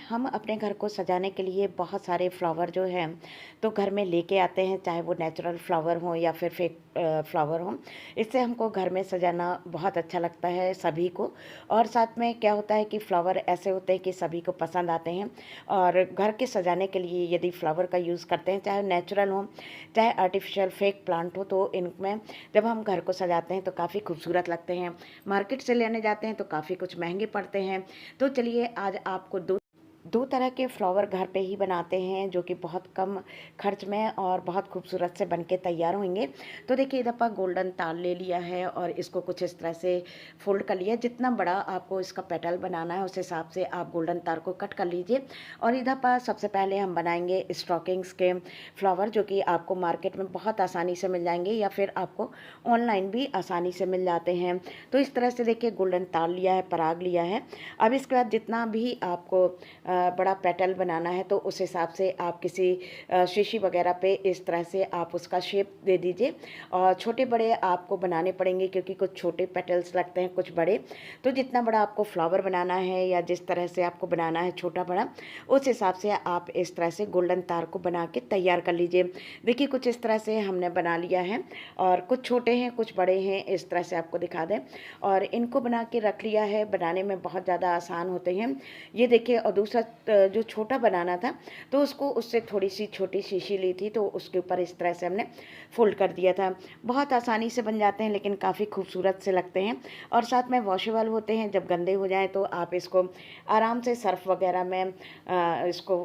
हम अपने घर को सजाने के लिए बहुत सारे फ्लावर जो हैं तो घर में लेके आते हैं, चाहे वो नेचुरल फ्लावर हो या फिर फेक फ्लावर हो। इससे हमको घर में सजाना बहुत अच्छा लगता है सभी को। और साथ में क्या होता है कि फ्लावर ऐसे होते हैं कि सभी को पसंद आते हैं। और घर के सजाने के लिए यदि फ्लावर का यूज़ करते हैं, चाहे नेचुरल हो चाहे आर्टिफिशियल फेक प्लांट हो, तो इनमें जब हम घर को सजाते हैं तो काफ़ी खूबसूरत लगते हैं। मार्केट से लेने जाते हैं तो काफ़ी कुछ महंगे पड़ते हैं। तो चलिए आज आपको दो तरह के फ्लावर घर पे ही बनाते हैं जो कि बहुत कम खर्च में और बहुत खूबसूरत से बन के तैयार होंगे। तो देखिए, इधर पर गोल्डन तार ले लिया है और इसको कुछ इस तरह से फोल्ड कर लिया। जितना बड़ा आपको इसका पेटल बनाना है उस हिसाब से आप गोल्डन तार को कट कर लीजिए। और इधर पर सबसे पहले हम बनाएंगे स्टॉकिंग्स के फ्लावर, जो कि आपको मार्केट में बहुत आसानी से मिल जाएंगे या फिर आपको ऑनलाइन भी आसानी से मिल जाते हैं। तो इस तरह से देखिए, गोल्डन तार लिया है, पराग लिया है। अब इसके बाद जितना भी आपको बड़ा पेटल बनाना है तो उस हिसाब से आप किसी शीशी वगैरह पे इस तरह से आप उसका शेप दे दीजिए। और छोटे बड़े आपको बनाने पड़ेंगे क्योंकि कुछ छोटे पेटल्स लगते हैं, कुछ बड़े। तो जितना बड़ा आपको फ्लावर बनाना है या जिस तरह से आपको बनाना है छोटा बड़ा, उस हिसाब से आप इस तरह से गोल्डन तार को बना के तैयार कर लीजिए। देखिए, कुछ इस तरह से हमने बना लिया है और कुछ छोटे हैं कुछ बड़े हैं, इस तरह से आपको दिखा दें। और इनको बना के रख लिया है, बनाने में बहुत ज़्यादा आसान होते हैं ये देखिए। और दूसरा जो छोटा बनाना था तो उसको उससे थोड़ी सी छोटी शीशी ली थी तो उसके ऊपर इस तरह से हमने फोल्ड कर दिया था। बहुत आसानी से बन जाते हैं लेकिन काफ़ी खूबसूरत से लगते हैं और साथ में वॉशेबल होते हैं। जब गंदे हो जाएं तो आप इसको आराम से सर्फ वगैरह में इसको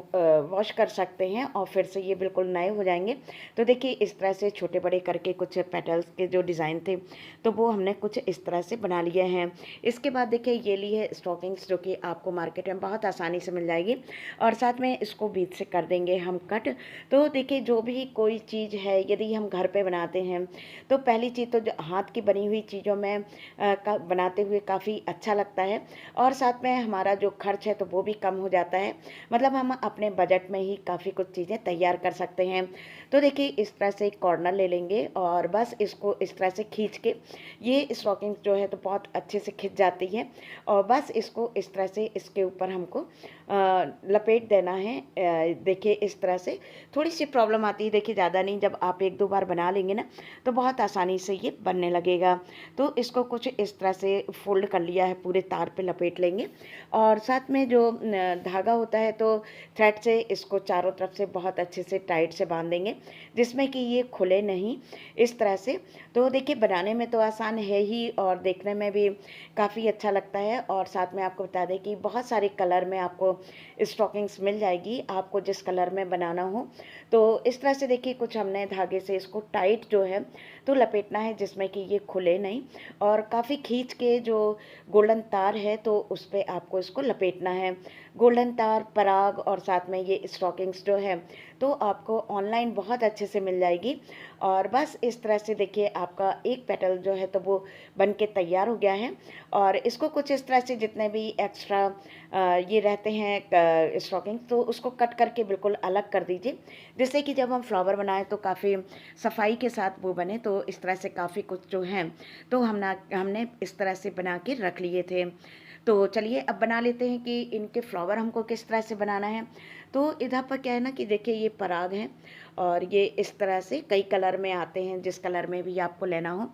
वॉश कर सकते हैं और फिर से ये बिल्कुल नए हो जाएंगे। तो देखिए, इस तरह से छोटे बड़े करके कुछ पेटल्स के जो डिज़ाइन थे तो वो हमने कुछ इस तरह से बना लिए हैं। इसके बाद देखिए, ये ली है स्टॉकिंग्स जो कि आपको मार्केट में बहुत आसानी से मिल जाएगी और साथ में इसको बीच से कर देंगे हम कट। तो देखिए, जो भी कोई चीज़ है यदि हम घर पे बनाते हैं तो पहली चीज़ तो जो हाथ की बनी हुई चीज़ों में बनाते हुए काफ़ी अच्छा लगता है और साथ में हमारा जो खर्च है तो वो भी कम हो जाता है। मतलब हम अपने बजट में ही काफ़ी कुछ चीज़ें तैयार कर सकते हैं। तो देखिए, इस तरह से एक कॉर्नर ले लेंगे और बस इसको इस तरह से खींच के, ये स्टॉकिंग जो है तो बहुत अच्छे से खिंच जाती है और बस इसको इस तरह से इसके ऊपर हमको लपेट देना है। देखिए, इस तरह से थोड़ी सी प्रॉब्लम आती है, देखिए ज़्यादा नहीं, जब आप एक दो बार बना लेंगे ना तो बहुत आसानी से ये बनने लगेगा। तो इसको कुछ इस तरह से फोल्ड कर लिया है, पूरे तार पे लपेट लेंगे और साथ में जो धागा होता है तो थ्रेड से इसको चारों तरफ से बहुत अच्छे से टाइट से बांध देंगे जिसमें कि ये खुले नहीं, इस तरह से। तो देखिए, बनाने में तो आसान है ही और देखने में भी काफ़ी अच्छा लगता है। और साथ में आपको बता दें कि बहुत सारे कलर में आपको स्टॉकिंग्स मिल जाएगी, आपको जिस कलर में बनाना हो। तो इस तरह से देखिए, कुछ हमने धागे से इसको टाइट जो है तो लपेटना है जिसमें कि ये खुले नहीं और काफ़ी खींच के जो गोल्डन तार है तो उस पर आपको इसको लपेटना है। गोल्डन तार, पराग और साथ में ये स्टॉकिंग्स जो है तो आपको ऑनलाइन बहुत अच्छे से मिल जाएगी। और बस इस तरह से देखिए, आपका एक पेटल जो है तो वो बन के तैयार हो गया है। और इसको कुछ इस तरह से जितने भी एक्स्ट्रा ये रहते हैं स्टॉकिंग तो उसको कट करके बिल्कुल अलग कर दीजिए, जिससे कि जब हम फ्लावर बनाएं तो काफ़ी सफाई के साथ वो बने। तो इस तरह से काफ़ी कुछ जो है तो हमने इस तरह से बना के रख लिए थे। तो चलिए अब बना लेते हैं कि इनके फ्लावर हमको किस तरह से बनाना है। तो इधर पर क्या है ना कि देखिए, ये पराग है और ये इस तरह से कई कलर में आते हैं, जिस कलर में भी आपको लेना हो।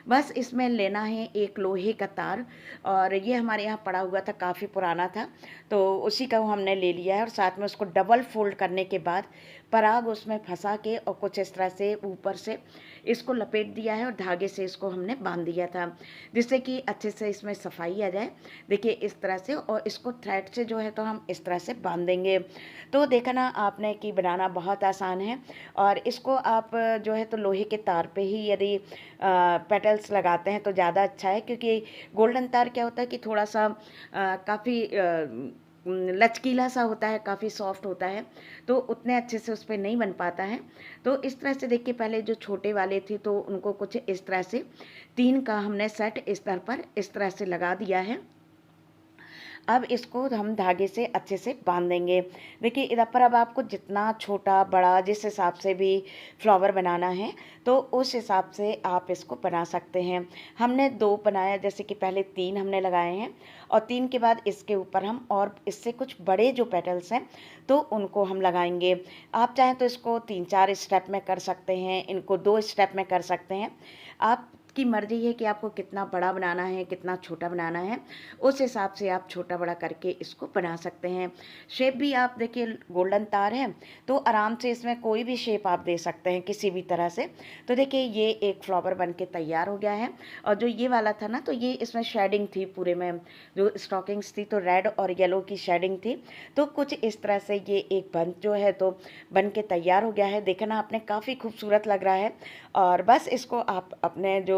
बस इसमें लेना है एक लोहे का तार और ये हमारे यहाँ पड़ा हुआ था, काफ़ी पुराना था तो उसी का हमने ले लिया है। और साथ में उसको डबल फोल्ड करने के बाद पराग उसमें फंसा के और कुछ इस तरह से ऊपर से इसको लपेट दिया है और धागे से इसको हमने बांध दिया था जिससे कि अच्छे से इसमें सफाई आ जाए। देखिए, इस तरह से, और इसको थ्रेड से जो है तो हम इस तरह से बांध देंगे। तो देखा ना आपने कि बनाना बहुत आसान है। और इसको आप जो है तो लोहे के तार पे ही यदि पेटल्स लगाते हैं तो ज़्यादा अच्छा है, क्योंकि गोल्डन तार क्या होता है कि थोड़ा सा काफ़ी लचकीला सा होता है, काफ़ी सॉफ्ट होता है तो उतने अच्छे से उस पर नहीं बन पाता है। तो इस तरह से देखिए, पहले जो छोटे वाले थे तो उनको कुछ इस तरह से तीन का हमने सेट इस तरह पर इस तरह से लगा दिया है। अब इसको हम धागे से अच्छे से बांध देंगे। देखिए इधर पर अब आपको जितना छोटा बड़ा जिस हिसाब से भी फ्लावर बनाना है तो उस हिसाब से आप इसको बना सकते हैं। हमने 2 बनाया, जैसे कि पहले 3 हमने लगाए हैं और 3 के बाद इसके ऊपर हम और इससे कुछ बड़े जो पेटल्स हैं तो उनको हम लगाएंगे। आप चाहें तो इसको 3-4 स्टेप में कर सकते हैं, इनको 2 स्टेप में कर सकते हैं। आपकी मर्ज़ी है कि आपको कितना बड़ा बनाना है, कितना छोटा बनाना है, उस हिसाब से आप छोटा बड़ा करके इसको बना सकते हैं। शेप भी आप देखिए गोल्डन तार है तो आराम से इसमें कोई भी शेप आप दे सकते हैं किसी भी तरह से। तो देखिए ये एक फ्लावर बन के तैयार हो गया है। और जो ये वाला था ना तो ये इसमें शेडिंग थी पूरे में, जो स्टॉकिंग्स थी तो रेड और येलो की शेडिंग थी। तो कुछ इस तरह से ये एक बंच जो है तो बन के तैयार हो गया है। देखना आपने काफ़ी खूबसूरत लग रहा है। और बस इसको आप अपने जो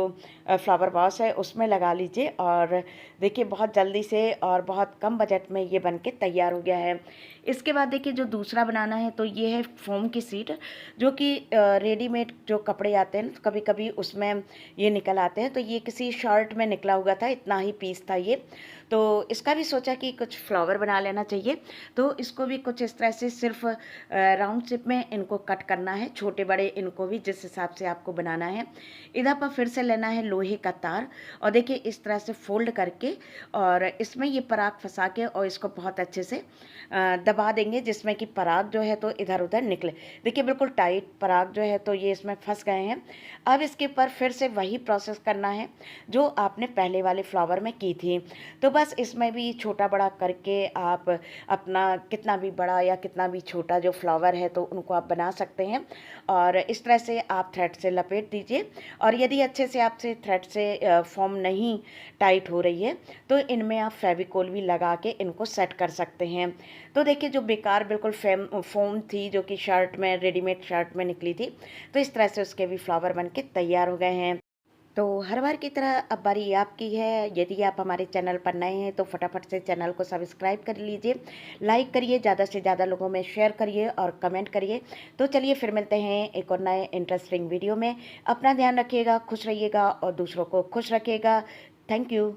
फ्लावर वास है उसमें लगा लीजिए और देखिए बहुत जल्दी से और बहुत कम बजट में ये बन के तैयार हो गया है। इसके बाद देखिए जो दूसरा बनाना है तो ये है फोम की सीट, जो कि रेडीमेड जो कपड़े आते हैं तो कभी कभी उसमें ये निकल आते हैं। तो ये किसी शर्ट में निकला हुआ था, इतना ही पीस था ये। तो इसका भी सोचा कि कुछ फ्लावर बना लेना चाहिए। तो इसको भी कुछ इस तरह से सिर्फ राउंड शेप में इनको कट करना है, छोटे बड़े इनको भी जिस हिसाब से आपको बनाना है। इधर पर फिर से लेना है लोहे का तार और देखिए इस तरह से फोल्ड करके और इसमें ये पराग फंसा के और इसको बहुत अच्छे से दबा देंगे, जिसमें कि पराग जो है तो इधर उधर निकले। देखिए बिल्कुल टाइट पराग जो है तो ये इसमें फंस गए हैं। अब इसके ऊपर फिर से वही प्रोसेस करना है जो आपने पहले वाले फ्लावर में की थी। तो बस इसमें भी छोटा बड़ा करके आप अपना कितना भी बड़ा या कितना भी छोटा जो फ्लावर है तो उनको आप बना सकते हैं। और इस तरह से आप थ्रेड से लपेट दीजिए। और यदि अच्छे से आपसे थ्रेड से फॉर्म नहीं टाइट हो रही है तो इनमें आप फेविकोल भी लगा के इनको सेट कर सकते हैं। तो देखिए जो बेकार बिल्कुल फोम थी जो कि शर्ट में रेडीमेड शर्ट में निकली थी तो इस तरह से उसके भी फ्लावर बन के तैयार हो गए हैं। तो हर बार की तरह अब बारी आपकी है। यदि आप हमारे चैनल पर नए हैं तो फटाफट से चैनल को सब्सक्राइब कर लीजिए, लाइक करिए, ज़्यादा से ज़्यादा लोगों में शेयर करिए और कमेंट करिए। तो चलिए फिर मिलते हैं एक और नए इंटरेस्टिंग वीडियो में। अपना ध्यान रखिएगा, खुश रहिएगा और दूसरों को खुश रखिएगा। Thank you.